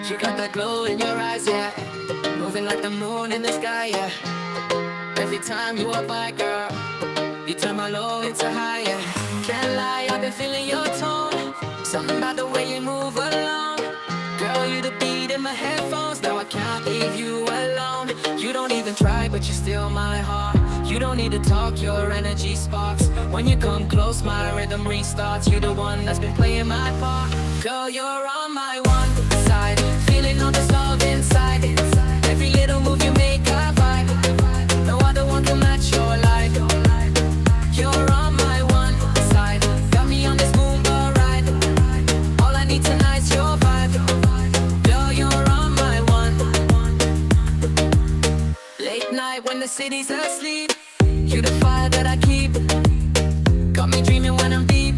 You got that glow in your eyes, yeah. Moving like the moon in the sky, yeah. Every time you walk by, girl, you turn my low into high, yeah. Can't lie, I've been feeling your tone. Something about the way you move along. Girl, you the beat in my headphones. Now I can't leave you alone. You don't even try, but you steal my heart. You don't need to talk, your energy sparks. When you come close, my rhythm restarts. You're the one that's been playing my part. Girl, you're on my one side, feeling all this love inside. Every little move you make a vibe. No other one can match your life. You're on my one side, got me on this Moombah ride. All I need tonight's your vibe. Girl, you're on my one. Late night when the city's asleep, you the fire that I keep. Got me dreaming when I'm deep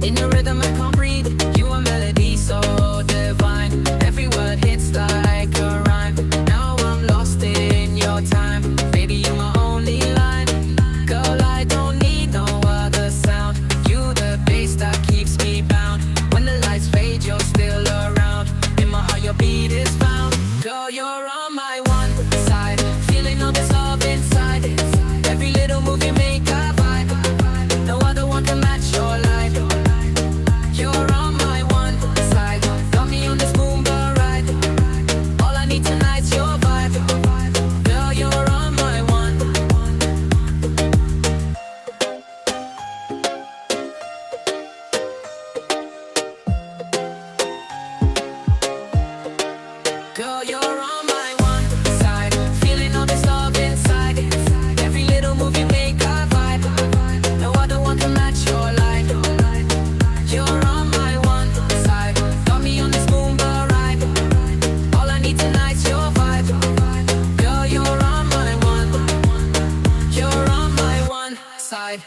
in the rhythm I can't breathe. You a melody so divine. Every word hits like a rhyme. Now I'm lost in your time. Baby, you're my only line. Girl, I don't need no other sound. You the bass that keeps me bound. When the lights fade, you're still around. In my heart, your beat is found. Girl, you're on my one side, feeling all this love inside. Every little move you make a vibe. No other one can match your life. You're on my one side, got me on this Moombah ride. All I need tonight's your vibe. Girl, you're on my one. Girl, you're on my one side, feeling all this love inside. Every little move you make a vibe. No other one can match your life. You're on my one side, got me on this Moombah ride. All I need tonight's your vibe. Girl, you're on my one. You're on my one side.